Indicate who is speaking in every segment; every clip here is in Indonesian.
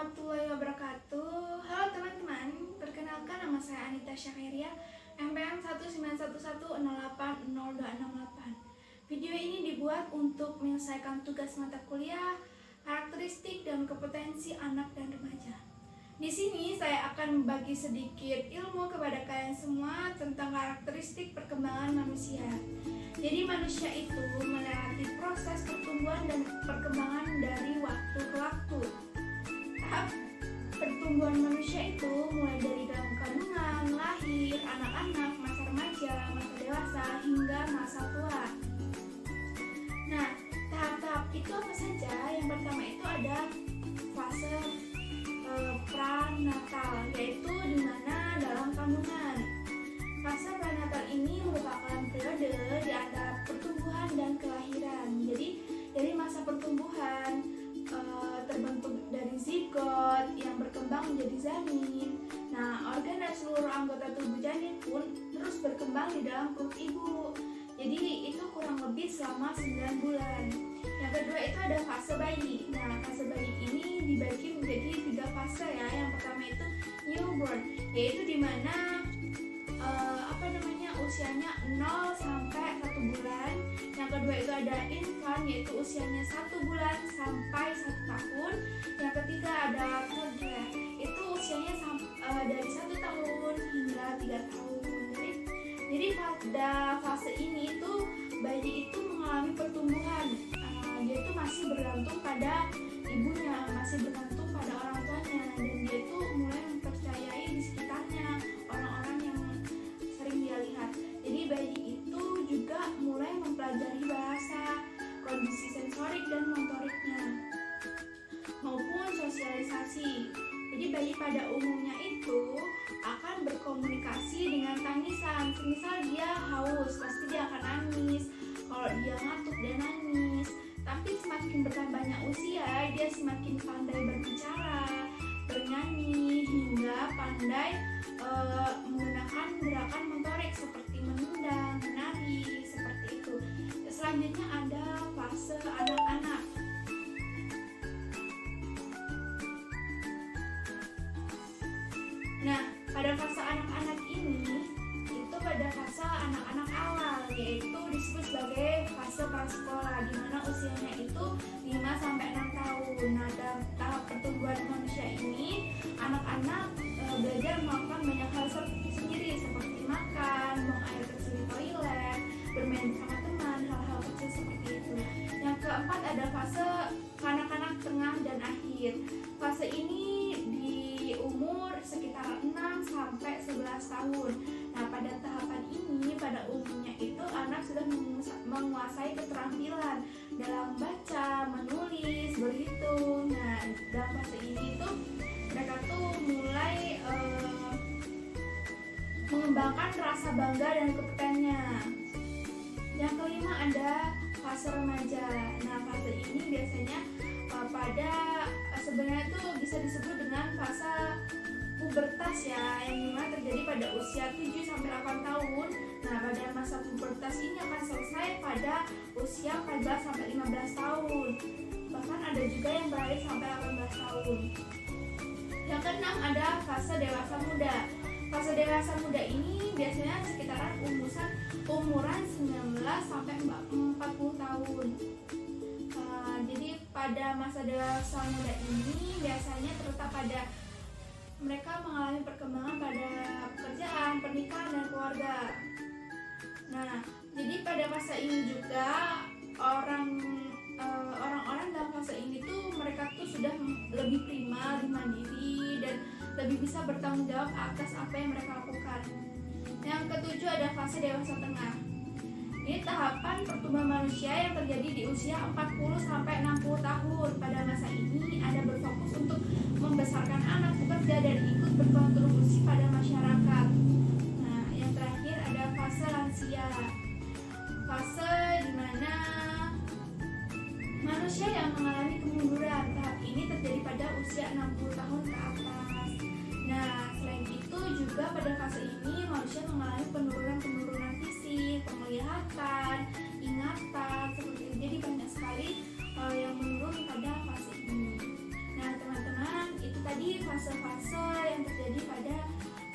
Speaker 1: warahmatullahi wabarakatuh. Halo teman-teman, perkenalkan nama saya Anita Syakhiria, MPM 19108080268. Video ini dibuat untuk menyelesaikan tugas mata kuliah, karakteristik dan kompetensi anak dan remaja. Di sini saya akan membagi sedikit ilmu kepada kalian semua tentang karakteristik perkembangan manusia. Jadi manusia itu melewati proses pertumbuhan dan perkembangan dari waktu ke waktu. Tahap pertumbuhan manusia itu mulai dari dalam kandungan, lahir, anak-anak, masa remaja, masa dewasa, hingga masa tua. Nah, tahap-tahap itu apa saja? Yang pertama itu ada fase pranatal, yaitu di mana dalam kandungan. Fase pranatal ini merupakan periode di antara pertumbuhan dan kelahiran. Jadi dari masa pertumbuhan terbentuk dari zigot yang berkembang menjadi janin. Nah, organ dan seluruh anggota tubuh janin pun terus berkembang di dalam perut ibu. Jadi itu kurang lebih selama 9 bulan. Yang kedua itu ada fase bayi. Nah, fase bayi ini dibagi menjadi 3 fase ya. Yang pertama itu newborn, yaitu dimana usianya 0 sampai 1 bulan. Yang kedua itu ada infant, yaitu usianya 1 bulan sampai 1 tahun. Yang ketiga ada toddler, itu usianya dari 1 tahun hingga 3 tahun. Jadi pada fase ini itu bayi itu mengalami pertumbuhan. Dia itu masih bergantung pada ibunya, masih bergantung pada orang tuanya, dan dia itu mulai mempercayai di sekitarnya orang-orang yang sering dia lihat. Jadi bayi itu juga mulai mempelajari bahasa, kondisi sensorik dan motoriknya, maupun sosialisasi. Jadi bayi pada umumnya itu akan berkomunikasi dengan tangisan. Semisal dia haus, pasti dia akan nangis. Kalau dia ngantuk, dia nangis. Tapi semakin bertambahnya usia, dia semakin pandai berbicara, bernyanyi, hingga pandai menggunakan gerakan motorik seperti menendang, menari, seperti itu. Selanjutnya ada fase anak-anak. Nah, pada fase anak-anak ini, itu pada fase anak-anak awal, yaitu disebut sebagai fase prasekolah, di mana usianya itu 5-6 tahun. Nah, dalam tahap pertumbuhan manusia ini, anak-anak belajar melakukan banyak hal sendiri, seperti makan, buang air kecil di toilet, bermain bersama teman, hal-hal kecil seperti itu. Yang keempat ada fase kanak-kanak tengah dan akhir. Fase ini di umur sekitar 6-11 tahun. Nah, pada tahapan ini pada umumnya itu anak sudah menguasai keterampilan dalam baca, menulis, berhitung. Nah, dalam fase ini tuh mereka tuh mulai mengembangkan rasa bangga dan kompetennya. Yang kelima ada fase remaja. Nah, fase ini biasanya sebenarnya itu bisa disebut dengan fase pubertas ya, yang dimana terjadi pada usia 7-8 tahun. Nah, pada masa pubertas ini akan selesai pada usia 14-15 tahun. Bahkan ada juga yang berakhir sampai 18 tahun. Yang keenam ada fase dewasa muda. Fase dewasa muda ini biasanya sekitaran umuran 19-40 tahun. Jadi pada masa dewasa muda ini biasanya terletak pada mereka mengalami perkembangan pada pekerjaan, pernikahan, dan keluarga. Nah, jadi pada fase ini juga orang-orang dalam fase ini tuh mereka tuh sudah lebih prima, lebih mandiri, dan lebih bisa bertanggung jawab atas apa yang mereka lakukan. Yang ketujuh ada fase dewasa tengah. Ini tahapan pertumbuhan manusia yang terjadi di usia 40-60 tahun. Pada masa ini Anda berfokus untuk membesarkan anak, bekerja, dan ikut berkontribusi pada masyarakat. Nah, yang terakhir ada fase lansia. Fase di mana manusia yang mengalami kemunduran. Tahap ini terjadi pada usia 60 tahun ke atas. Nah, selain itu juga pada fase ini manusia mengalami penurunan fisik, penglihatan, ingatan, seperti itu. Jadi banyak sekali yang menurun pada fase ini. Nah, teman-teman, itu lagi fase-fase yang terjadi pada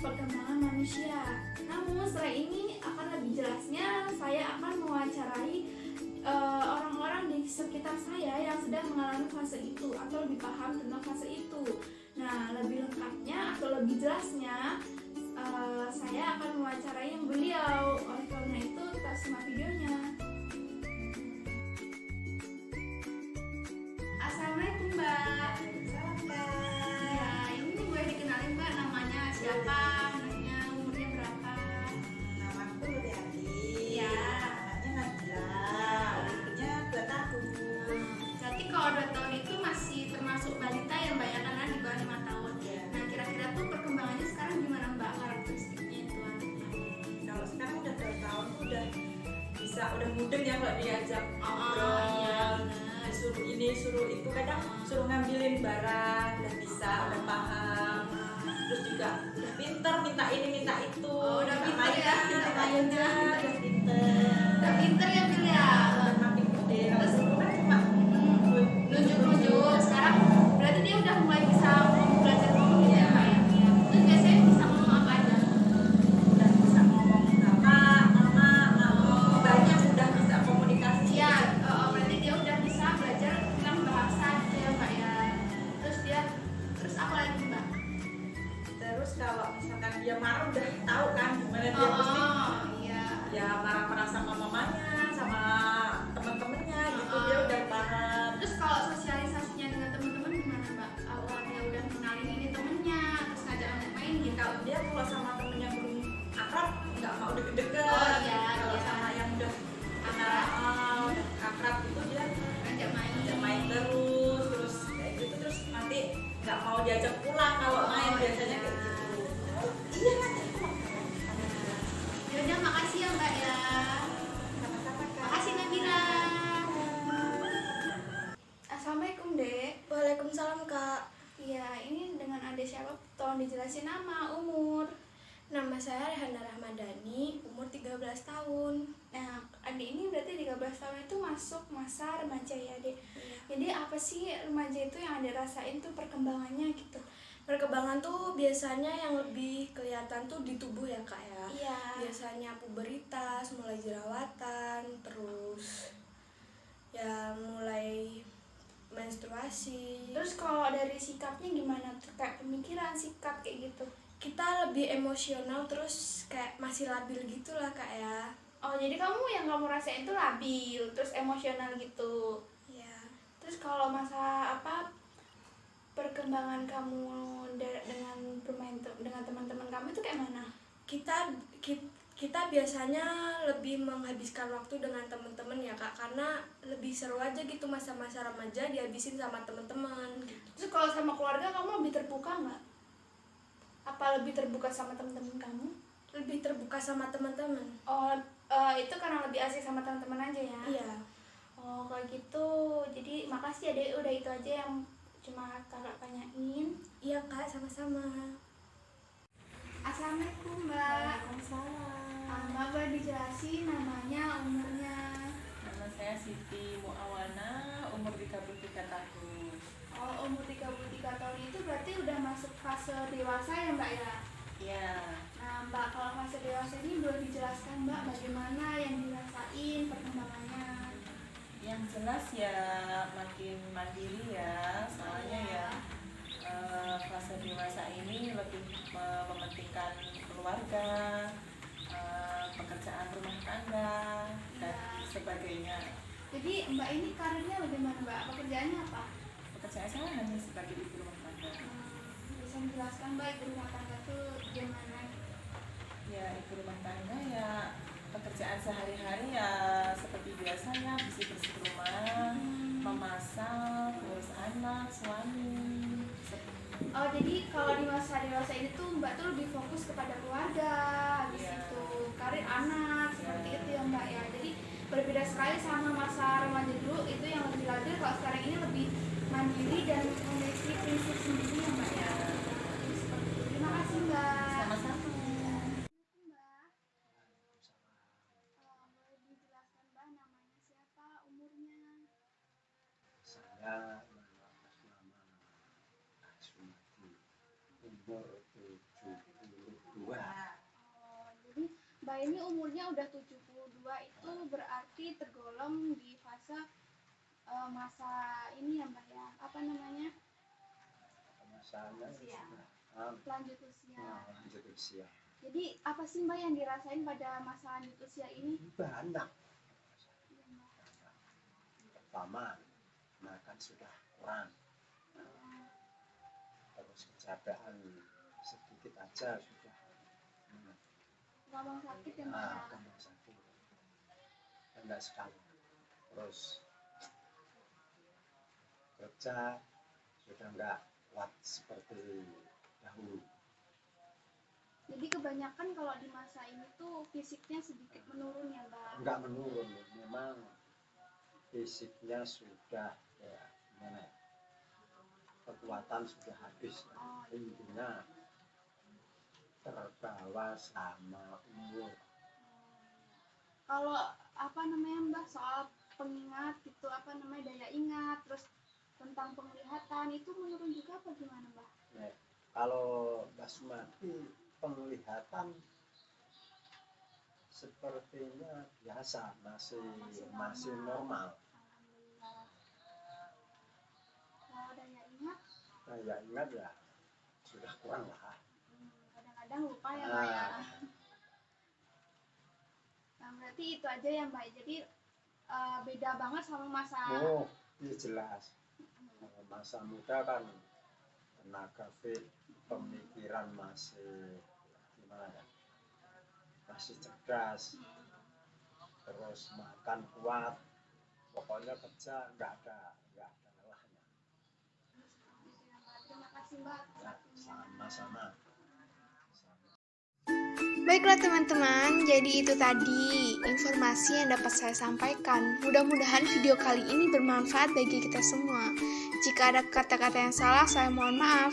Speaker 1: perkembangan manusia. Namun setelah ini akan lebih jelasnya saya akan mewawancarai orang-orang di sekitar saya yang sedang mengalami fase itu atau lebih paham tentang fase itu. Nah, lebih lengkapnya atau lebih jelasnya saya akan mewawancarai yang beliau. Oleh karena itu, kita simak videonya. Assalamualaikum Mbak.
Speaker 2: Salam Kak.
Speaker 1: Ya, ini boleh dikenalin Mbak, namanya siapa, anaknya umurnya berapa?
Speaker 2: Namaku Nuriati.
Speaker 1: Iya.
Speaker 2: Anaknya Nabila. Umurnya 2 tahun.
Speaker 1: Berarti kalau 2 tahun itu masih termasuk balita ya Mbak ya, karena di bawah 5 tahun.
Speaker 2: Iya.
Speaker 1: Nah, kira-kira tuh perkembangannya sekarang gimana Mbak, karakteristiknya itu anaknya?
Speaker 2: Kalau sekarang udah 2 tahun tuh udah mudeng ya kalau diajak ngobrol.
Speaker 1: Iya, benar.
Speaker 2: Suruh ini, suruh itu, kadang suruh ngambilin barang, udah bisa, udah paham. Terus juga udah pinter, minta ini, minta itu.
Speaker 1: Oh, udah
Speaker 2: minta
Speaker 1: pinter ya,
Speaker 2: mainan,
Speaker 1: minta
Speaker 2: mainnya,
Speaker 1: mainan.
Speaker 2: udah pinter.
Speaker 1: Udah pinter ya Bil ya?
Speaker 2: Udah makin gede. Kalau dulu kan cuma
Speaker 1: Nunjuk-nunjuk. Sekarang berarti dia udah mulai bisa belajar ngomong gitu ya Mbak ya? Terus biasanya bisa ngomong apa aja?
Speaker 2: udah bisa ngomong bapak, mama, banyak udah bisa komunikasi.
Speaker 1: Iya, berarti dia udah bisa belajar tentang bahasa gitu ya Mbak ya. Terus apa lagi Mbak?
Speaker 2: Terus kalau misalkan dia marah udah tahu kan gimana dia mesti
Speaker 1: Iya.
Speaker 2: ya marah-marah sama mamanya, sama teman-temannya gitu, dia udah paham.
Speaker 1: Terus kalau sosialisasinya dengan teman-teman gimana Mbak? Awalnya udah kenalin ini temennya, terus ngajak anak main gitu.
Speaker 2: Kalau dia kalau sama temen yang belum akrab nggak mau deket-deket.
Speaker 1: Oh, iya,
Speaker 2: Kalau
Speaker 1: iya.
Speaker 2: sama yang udah
Speaker 1: Akrab.
Speaker 2: udah akrab itu dia
Speaker 1: Ngajak main.
Speaker 2: ajak main terus kayak gitu, terus nanti nggak mau diajak pulang kalau main, biasanya kayak gitu. Iya nanti
Speaker 1: Ya udah, makasih ya Mbak ya.
Speaker 2: sama-sama Kak.
Speaker 1: Makasih Nabila. Assalamualaikum Dek.
Speaker 3: Waalaikumsalam Kak.
Speaker 1: Iya, ini dengan Ade siapa? Tolong dijelasin nama, umur.
Speaker 3: Nama saya Rehana Rahmadani, umur 13 tahun.
Speaker 1: Nah, Ade ini berarti 13 tahun itu masuk masa remaja ya, Dek. Jadi apa sih remaja itu yang Ade rasain tuh perkembangannya gitu?
Speaker 3: Perkembangan tuh biasanya yang lebih kelihatan tuh di tubuh ya Kak ya.
Speaker 1: Iya.
Speaker 3: Biasanya puberitas, mulai jerawatan, terus ya mulai menstruasi.
Speaker 1: Terus kalau dari sikapnya gimana tuh? Kayak pemikiran, sikap kayak gitu.
Speaker 3: Kita lebih emosional, terus kayak masih labil gitu lah Kak ya.
Speaker 1: Oh, jadi kamu yang kamu rasain tuh labil, terus emosional gitu.
Speaker 3: Ya.
Speaker 1: Terus kalau masa perkembangan kamu dengan bermain dengan teman-teman kamu itu kayak mana?
Speaker 3: Kita biasanya lebih menghabiskan waktu dengan teman-teman ya Kak, karena lebih seru aja gitu masa-masa remaja dihabisin sama teman-teman gitu.
Speaker 1: Terus kalau sama keluarga kamu lebih terbuka nggak? Apa lebih terbuka sama teman-teman kamu?
Speaker 3: Lebih terbuka sama teman-teman.
Speaker 1: Oh, itu karena lebih asik sama teman-teman aja ya?
Speaker 3: Iya.
Speaker 1: Oh, kalau gitu. Jadi makasih ya Dek, udah itu aja yang cuma kakak tanyain.
Speaker 3: Iya Kak, sama-sama.
Speaker 1: Assalamualaikum Mbak.
Speaker 2: Waalaikumsalam.
Speaker 1: Mbak boleh dijelasin namanya, umurnya?
Speaker 4: Nama saya Siti Muawana, umur 33 tahun.
Speaker 1: Oh, umur 33 tahun itu berarti udah masuk fase dewasa ya Mbak ya?
Speaker 4: Ya,
Speaker 1: Nah Mbak, kalau fase dewasa ini boleh dijelaskan Mbak bagaimana yang dirasain perkembangannya?
Speaker 4: yang jelas ya makin mandiri ya, soalnya ya fase dewasa ini lebih mementingkan keluarga, pekerjaan rumah tangga, dan sebagainya.
Speaker 1: Jadi Mbak ini karirnya bagaimana Mbak? Pekerjaannya apa?
Speaker 4: Pekerjaan saya hanya sebagai ibu rumah tangga.
Speaker 1: Bisa menjelaskan Mbak ibu rumah tangga tuh gimana?
Speaker 4: Ya, ibu rumah tangga ya pekerjaan sehari-hari ya seperti biasanya, bersih-bersih rumah, memasak, ngurus anak, suami.
Speaker 1: Oh, jadi kalau di masa dewasa ini tuh Mbak tuh lebih fokus kepada keluarga, habis
Speaker 4: Iya.
Speaker 1: itu karir anak, seperti itu ya Mbak ya. Jadi berbeda sekali sama masa remaja dulu, itu yang lebih labil. Kalau sekarang ini lebih mandiri dan memiliki prinsip sendiri ya Mbak ya. Jadi seperti itu. Terima kasih Mbak.
Speaker 4: Sama-sama.
Speaker 1: Mbak, boleh dijelaskan Mbak namanya siapa, umurnya?
Speaker 5: Saya nama atas nama Asmati. umur 72.
Speaker 1: Oh, jadi Mbak ini umurnya udah 72 itu berarti tergolong di fase masa ini ya Mbak ya, apa namanya,
Speaker 5: Masalahnya
Speaker 2: Usia.
Speaker 1: lanjut usia.
Speaker 5: lanjut usia.
Speaker 1: Jadi apa sih Mbak yang dirasain pada masa lanjut usia ini?
Speaker 5: Banyak.
Speaker 1: Iya, Mbak.
Speaker 5: Pertama, makan sudah kurang. Terus kecapean sedikit aja sudah.
Speaker 1: Gampang sakit ya Mbak ya.
Speaker 5: Gampang sakit. Enggak sekali. Terus kerja sudah enggak kuat seperti dahulu.
Speaker 1: Jadi kebanyakan kalau di masa ini tuh fisiknya sedikit menurun ya Mbak.
Speaker 5: Enggak menurun, memang fisiknya sudah ya, gimana ya, kekuatan sudah habis.
Speaker 1: Oh,
Speaker 5: Intinya terbawa sama umur.
Speaker 1: Kalau apa namanya Mbak soal pengingat gitu, apa namanya daya ingat, terus tentang penglihatan itu menurun juga apa gimana Mbak?
Speaker 5: Nah, kalau Basmati penglihatan sepertinya biasa, masih normal.
Speaker 1: Alhamdulillah. Kalau daya ingat
Speaker 5: Ya sudah kurang lah.
Speaker 1: kadang-kadang lupa ya Mbak ya. Nah, berarti itu aja ya Mbak. Jadi beda banget sama masa
Speaker 5: Oh, iya jelas. Kalau masa muda kan tenaga fit, pemikiran masih gimana ya? Masih cerdas. Terus makan kuat. Pokoknya kerja nggak ada lelahnya.
Speaker 1: Terima kasih Mbak.
Speaker 5: Ya, sama-sama.
Speaker 6: Baiklah teman-teman, jadi itu tadi informasi yang dapat saya sampaikan. Mudah-mudahan video kali ini bermanfaat bagi kita semua. Jika ada kata-kata yang salah, saya mohon maaf.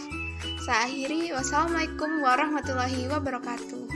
Speaker 6: Saya akhiri, wassalamualaikum warahmatullahi wabarakatuh.